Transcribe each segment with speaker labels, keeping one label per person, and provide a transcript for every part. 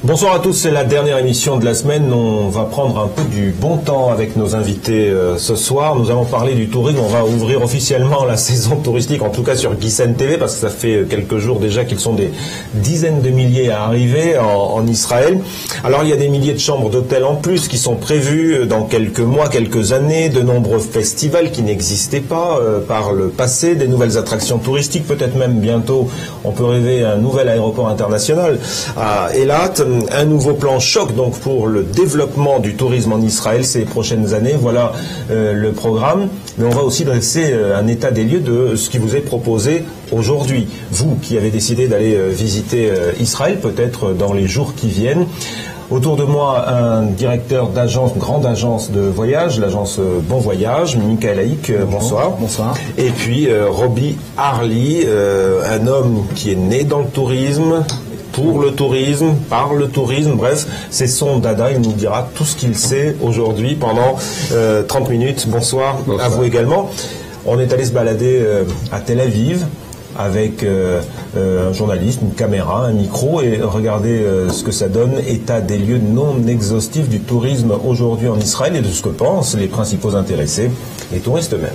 Speaker 1: Bonsoir à tous, c'est la dernière émission de la semaine. On va prendre un peu du bon temps avec nos invités ce soir. Nous allons parler du tourisme. On va ouvrir officiellement la saison touristique, en tout cas sur Guisen TV, parce que ça fait quelques jours déjà qu'ils sont des dizaines de milliers à arriver en Israël. Alors il y a des milliers de chambres d'hôtel en plus qui sont prévues dans quelques mois, quelques années, de nombreux festivals qui n'existaient pas par le passé, des nouvelles attractions touristiques, peut-être même bientôt on peut rêver un nouvel aéroport international à Eilat. Un nouveau plan choc donc pour le développement du tourisme en Israël ces prochaines années. Voilà le programme. Mais on va aussi dresser un état des lieux de ce qui vous est proposé aujourd'hui. Vous qui avez décidé d'aller visiter Israël, peut-être dans les jours qui viennent. Autour de moi, un directeur d'agence, grande agence de voyage, l'agence Bon Voyage, Michael Haïk, bonsoir.
Speaker 2: Bonsoir.
Speaker 1: Et puis Robbie Harley, un homme qui est né dans le tourisme, pour le tourisme, par le tourisme, bref, c'est son dada, il nous dira tout ce qu'il sait aujourd'hui pendant 30 minutes. Bonsoir, à vous également. On est allé se balader à Tel Aviv avec un journaliste, une caméra, un micro, et regardez ce que ça donne, état des lieux non exhaustifs du tourisme aujourd'hui en Israël et de ce que pensent les principaux intéressés, les touristes eux-mêmes.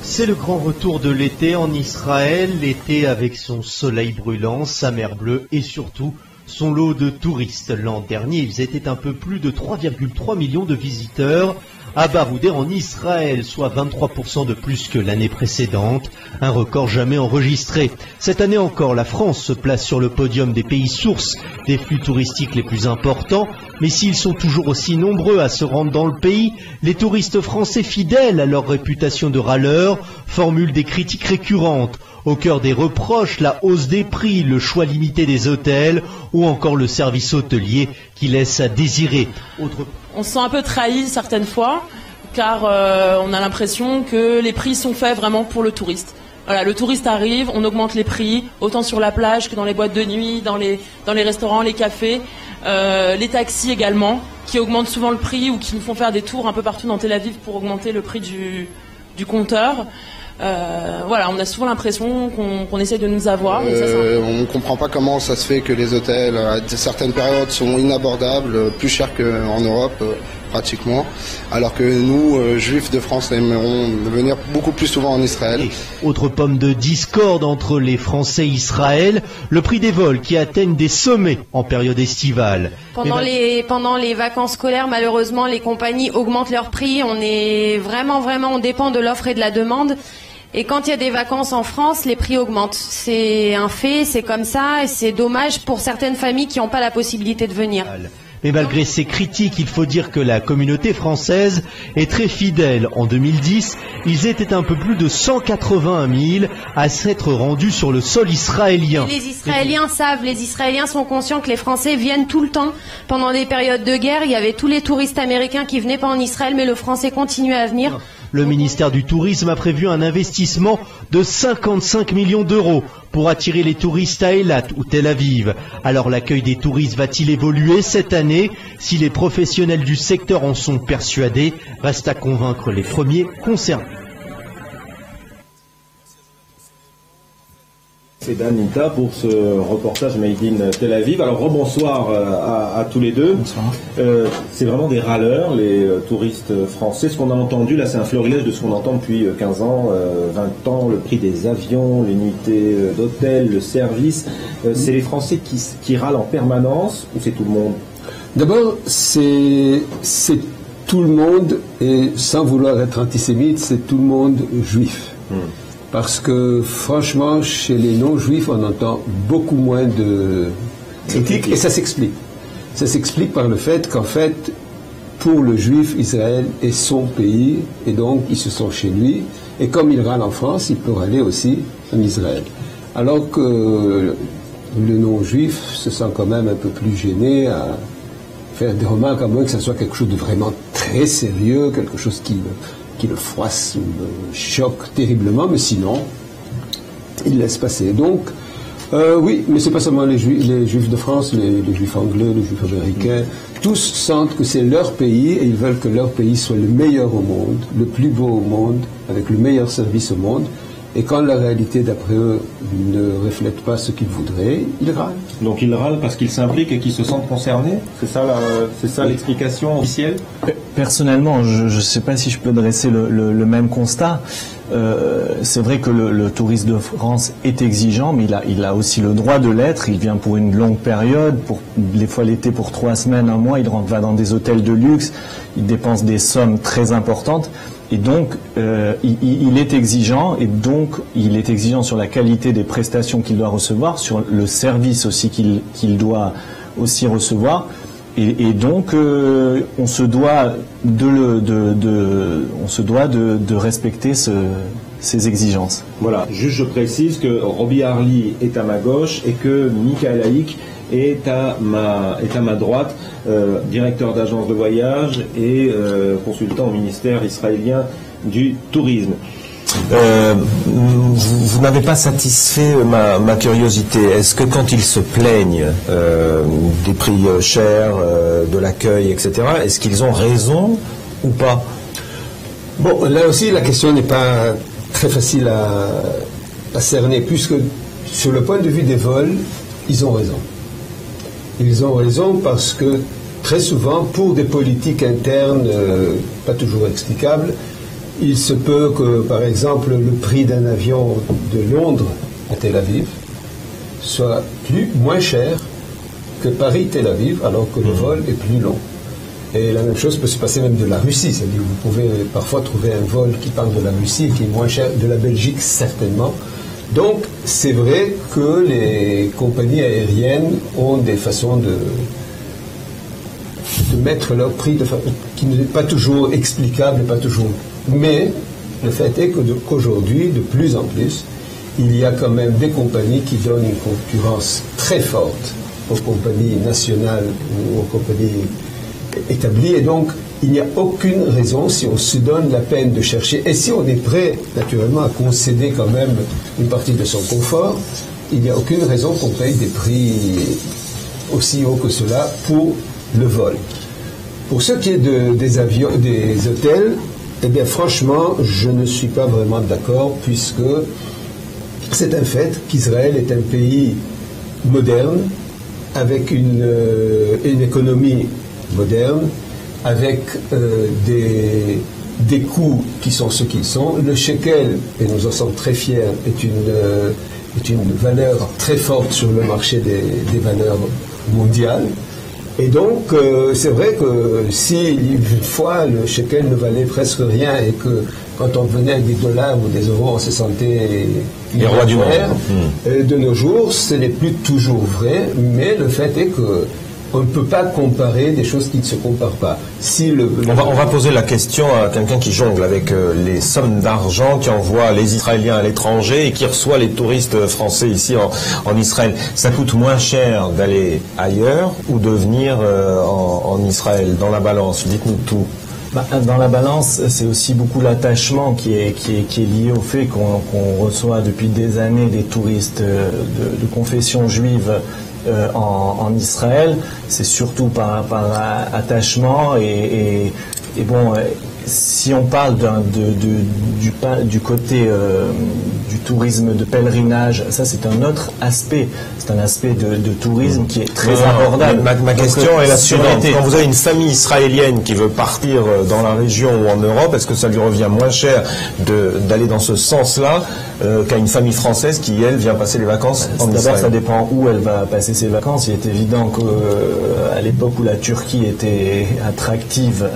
Speaker 3: C'est le grand retour de l'été en Israël, l'été avec son soleil brûlant, sa mer bleue et surtout son lot de touristes. L'an dernier, ils étaient un peu plus de 3,3 millions de visiteurs à Baroudé en Israël, soit 23% de plus que l'année précédente, un record jamais enregistré. Cette année encore, la France se place sur le podium des pays sources des flux touristiques les plus importants, mais s'ils sont toujours aussi nombreux à se rendre dans le pays, les touristes français fidèles à leur réputation de râleurs formulent des critiques récurrentes. Au cœur des reproches, la hausse des prix, le choix limité des hôtels ou encore le service hôtelier qui laisse à désirer.
Speaker 4: On se sent un peu trahi certaines fois, car on a l'impression que les prix sont faits vraiment pour le touriste. Voilà, le touriste arrive, on augmente les prix, autant sur la plage que dans les boîtes de nuit, dans les restaurants, les cafés, les taxis également, qui augmentent souvent le prix ou qui nous font faire des tours un peu partout dans Tel Aviv pour augmenter le prix du compteur. Voilà, on a souvent l'impression qu'on essaie de nous avoir. Mais ça,
Speaker 2: on ne comprend pas comment ça se fait que les hôtels, à certaines périodes, sont inabordables, plus chers qu'en Europe, pratiquement, alors que nous, juifs de France, aimerons venir beaucoup plus souvent en Israël.
Speaker 3: Autre pomme de discorde entre les Français et Israël, le prix des vols qui atteignent des sommets en période estivale.
Speaker 5: Pendant les vacances scolaires, malheureusement, les compagnies augmentent leurs prix. On dépend de l'offre et de la demande. Et quand il y a des vacances en France, les prix augmentent. C'est un fait, c'est comme ça, et c'est dommage pour certaines familles qui n'ont pas la possibilité de venir.
Speaker 3: Mais malgré ces critiques, il faut dire que la communauté française est très fidèle. En 2010, ils étaient un peu plus de 181 000 à s'être rendus sur le sol israélien.
Speaker 5: Et les Israéliens sont conscients que les Français viennent tout le temps. Pendant des périodes de guerre, il y avait tous les touristes américains qui venaient pas en Israël, mais le Français continuait à venir.
Speaker 3: Le ministère du Tourisme a prévu un investissement de 55 millions d'euros pour attirer les touristes à Eilat ou Tel Aviv. Alors l'accueil des touristes va-t-il évoluer cette année? Si les professionnels du secteur en sont persuadés, reste à convaincre les premiers concernés.
Speaker 1: C'est Dan Nita pour ce reportage Made in Tel Aviv. Alors rebonsoir à tous les deux.
Speaker 2: Bonsoir.
Speaker 1: C'est vraiment des râleurs, les touristes français. Ce qu'on a entendu, là c'est un florilège de ce qu'on entend depuis 15 ans, 20 ans, le prix des avions, les nuitées d'hôtel, le service. C'est les Français qui râlent en permanence ou c'est tout le monde?
Speaker 6: D'abord, c'est tout le monde, et sans vouloir être antisémite, c'est tout le monde juif. Parce que franchement, chez les non-juifs, on entend beaucoup moins de critiques, et ça s'explique. Ça s'explique par le fait qu'en fait, pour le juif, Israël est son pays, et donc il se sent chez lui, et comme il râle en France, il peut râler aussi en Israël. Alors que le non-juif se sent quand même un peu plus gêné à faire des remarques, à moins que ça soit quelque chose de vraiment très sérieux, quelque chose qui le froisse ou le choque terriblement, mais sinon, il laisse passer. Donc, oui, mais c'est pas seulement les juifs de France, les juifs anglais, les juifs américains, tous sentent que c'est leur pays et ils veulent que leur pays soit le meilleur au monde, le plus beau au monde, avec le meilleur service au monde. Et quand la réalité, d'après eux, ne reflète pas ce qu'ils voudraient, ils râlent.
Speaker 1: Donc ils râlent parce qu'ils s'impliquent et qu'ils se sentent concernés. C'est ça l'explication officielle.
Speaker 7: Personnellement, je ne sais pas si je peux dresser le même constat. C'est vrai que le touriste de France est exigeant, mais il a aussi le droit de l'être. Il vient pour une longue période, des fois l'été pour 3 semaines, 1 mois. Il va dans des hôtels de luxe. Il dépense des sommes très importantes. Et donc, il est exigeant, et donc il est exigeant sur la qualité des prestations qu'il doit recevoir, sur le service aussi qu'il doit aussi recevoir. Et donc, on se doit de respecter ces exigences.
Speaker 1: Voilà, juste je précise que Robbie Harley est à ma gauche et que Michael Haïk est à ma droite, directeur d'agence de voyage et consultant au ministère israélien du tourisme. Vous n'avez pas satisfait ma curiosité. Est-ce que quand ils se plaignent des prix chers, de l'accueil, etc., est-ce qu'ils ont raison ou pas?
Speaker 6: Bon, là aussi, la question n'est pas très facile à cerner, puisque sur le point de vue des vols, ils ont raison. Ils ont raison parce que très souvent, pour des politiques internes pas toujours explicables, il se peut que, par exemple, le prix d'un avion de Londres à Tel Aviv soit moins cher que Paris-Tel Aviv, alors que le vol est plus long. Et la même chose peut se passer même de la Russie. C'est-à-dire que vous pouvez parfois trouver un vol qui part de la Russie et qui est moins cher, de la Belgique certainement. Donc, c'est vrai que les compagnies aériennes ont des façons de mettre leur prix qui n'est pas toujours explicable, pas toujours. Mais le fait est qu'aujourd'hui, de plus en plus, il y a quand même des compagnies qui donnent une concurrence très forte aux compagnies nationales ou aux compagnies établies. Et donc, il n'y a aucune raison, si on se donne la peine de chercher, et si on est prêt, naturellement, à concéder quand même une partie de son confort, il n'y a aucune raison qu'on paye des prix aussi hauts que cela pour le vol. Pour ce qui est des avions, des hôtels, eh bien, franchement, je ne suis pas vraiment d'accord, puisque c'est un fait qu'Israël est un pays moderne, avec une économie moderne, avec des coûts qui sont ce qu'ils sont. Le shekel, et nous en sommes très fiers, est une valeur très forte sur le marché des valeurs mondiales. Et donc, c'est vrai que si une fois le shekel ne valait presque rien et que quand on venait avec des dollars ou des euros, on se sentait
Speaker 1: les rois du monde.
Speaker 6: De nos jours, ce n'est plus toujours vrai, mais le fait est que on ne peut pas comparer des choses qui ne se comparent pas.
Speaker 1: On va poser la question à quelqu'un qui jongle avec les sommes d'argent qu'envoient les Israéliens à l'étranger et qui reçoit les touristes français ici en Israël. Ça coûte moins cher d'aller ailleurs ou de venir en Israël, dans la balance? Dites-nous tout.
Speaker 7: Dans la balance, c'est aussi beaucoup l'attachement qui est lié au fait qu'on reçoit depuis des années des touristes de confession juive en Israël. C'est surtout par attachement et bon, si on parle du côté du tourisme de pèlerinage, ça c'est un autre aspect. C'est un aspect de tourisme qui est très abordable.
Speaker 1: Ma question est la suivante. Quand vous avez une famille israélienne qui veut partir dans la région ou en Europe, est-ce que ça lui revient moins cher d'aller dans ce sens-là qu'à une famille française qui, elle, vient passer les vacances en Israël?
Speaker 7: D'abord, ça dépend où elle va passer ses vacances. Il est évident qu'à l'époque où la Turquie était attractive,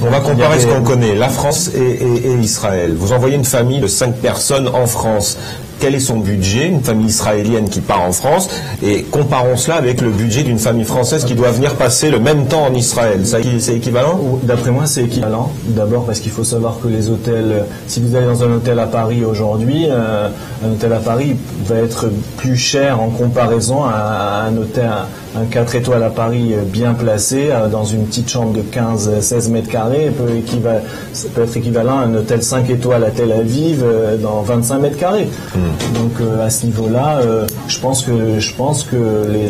Speaker 1: on va comparer ce qu'on connaît, la France et Israël. Vous envoyez une famille de 5 personnes en France. Quel est son budget, une famille israélienne qui part en France, et comparons cela avec le budget d'une famille française qui doit venir passer le même temps en Israël. C'est équivalent?
Speaker 7: D'après moi, c'est équivalent. D'abord parce qu'il faut savoir que les hôtels, si vous allez dans un hôtel à Paris aujourd'hui, un hôtel à Paris va être plus cher en comparaison à un hôtel, un 4 étoiles à Paris bien placé, dans une petite chambre de 15-16 mètres carrés, ça peut être équivalent à un hôtel 5 étoiles à Tel Aviv dans 25 mètres carrés. Donc à ce niveau-là, je pense que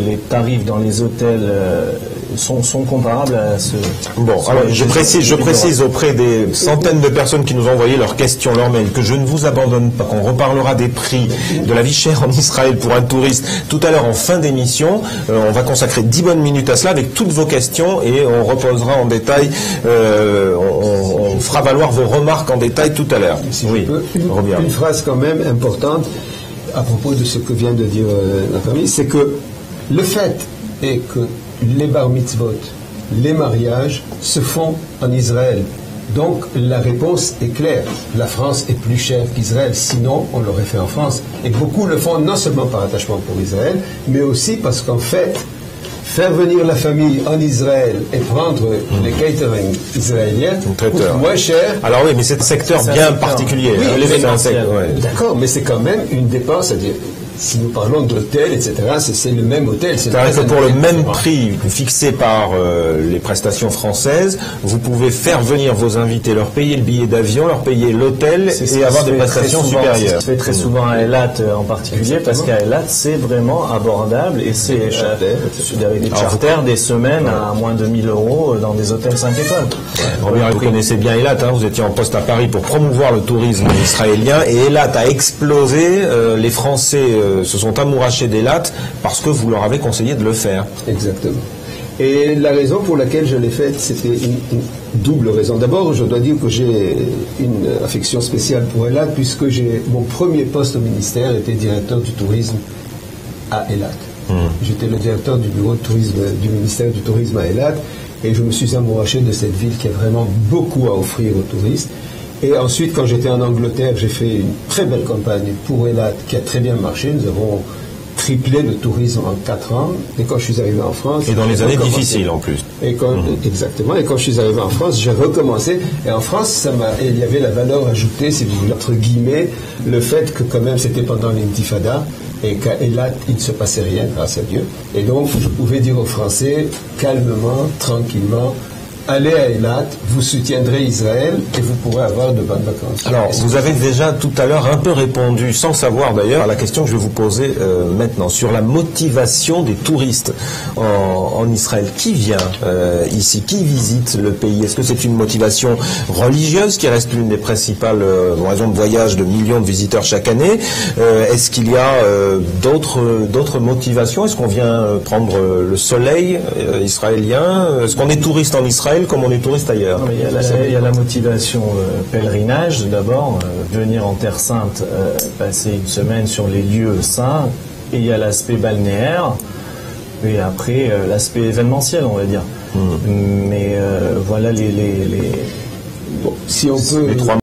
Speaker 7: les tarifs dans les hôtels sont comparables à ce...
Speaker 1: Bon, alors je précise auprès des centaines de personnes qui nous ont envoyé leurs questions, leurs mails, que je ne vous abandonne pas, qu'on reparlera des prix, de la vie chère en Israël pour un touriste tout à l'heure en fin d'émission. On va consacrer 10 bonnes minutes à cela avec toutes vos questions et on reposera en détail, on fera valoir vos remarques en détail tout à l'heure.
Speaker 6: Si oui, une phrase quand même importante à propos de ce que vient de dire notre ami, c'est que le fait est que les bar mitzvot, les mariages se font en Israël. Donc la réponse est claire. La France est plus chère qu'Israël, sinon on l'aurait fait en France. Et beaucoup le font non seulement par attachement pour Israël, mais aussi parce qu'en fait, faire venir la famille en Israël et prendre les catering israéliens coûte moins cher.
Speaker 1: Alors oui, mais c'est un secteur bien particulier.
Speaker 6: Oui,
Speaker 1: l'événementiel.
Speaker 6: D'accord, mais c'est quand même une dépense, c'est-à-dire si nous parlons d'hôtel, etc., c'est le même hôtel.
Speaker 1: C'est-à-dire que pour le même prix fixé par les prestations françaises, vous pouvez faire venir vos invités, leur payer le billet d'avion, leur payer l'hôtel et avoir des prestations supérieures.
Speaker 7: Ça se fait très souvent à Eilat en particulier, parce qu'à Eilat, c'est vraiment abordable et c'est avec des charters, des semaines à moins de 1 000 € dans des hôtels 5 étoiles.
Speaker 1: Robert, vous connaissez bien Eilat, vous étiez en poste à Paris pour promouvoir le tourisme israélien et Eilat a explosé. Les Français se sont amourachés d'Eilat parce que vous leur avez conseillé de le faire.
Speaker 6: Exactement. Et la raison pour laquelle je l'ai faite, c'était une double raison. D'abord, je dois dire que j'ai une affection spéciale pour Eilat, puisque mon premier poste au ministère était directeur du tourisme à Eilat. J'étais le directeur du bureau de tourisme du ministère du tourisme à Eilat, et je me suis amouraché de cette ville qui a vraiment beaucoup à offrir aux touristes. Et ensuite, quand j'étais en Angleterre, j'ai fait une très belle campagne pour Eilat qui a très bien marché. Nous avons triplé le tourisme en 4 ans. Et quand je suis arrivé en France...
Speaker 1: Et dans les années difficiles en plus.
Speaker 6: Et exactement. Et quand je suis arrivé en France, j'ai recommencé. Et en France, il y avait la valeur ajoutée, si vous voulez, entre guillemets, le fait que quand même c'était pendant l'intifada et qu'à Eilat, il ne se passait rien, grâce à Dieu. Et donc, je pouvais dire aux Français, calmement, tranquillement, allez à Eilat, vous soutiendrez Israël et vous pourrez avoir de bonnes vacances.
Speaker 1: Alors, vous avez déjà tout à l'heure un peu répondu, sans savoir d'ailleurs, à la question que je vais vous poser maintenant, sur la motivation des touristes en Israël. Qui vient ici? Qui visite le pays? Est-ce que c'est une motivation religieuse qui reste l'une des principales raisons de voyage de millions de visiteurs chaque année? Est-ce qu'il y a d'autres motivations? Est-ce qu'on vient prendre le soleil israélien? Est-ce qu'on est touriste en Israël comme on est touriste ailleurs?
Speaker 7: Non, il y a la motivation pèlerinage d'abord, venir en Terre Sainte, passer une semaine sur les lieux saints, et il y a l'aspect balnéaire, et après l'aspect événementiel, on va dire. Mais voilà
Speaker 6: Bon, si on peut...
Speaker 1: les trois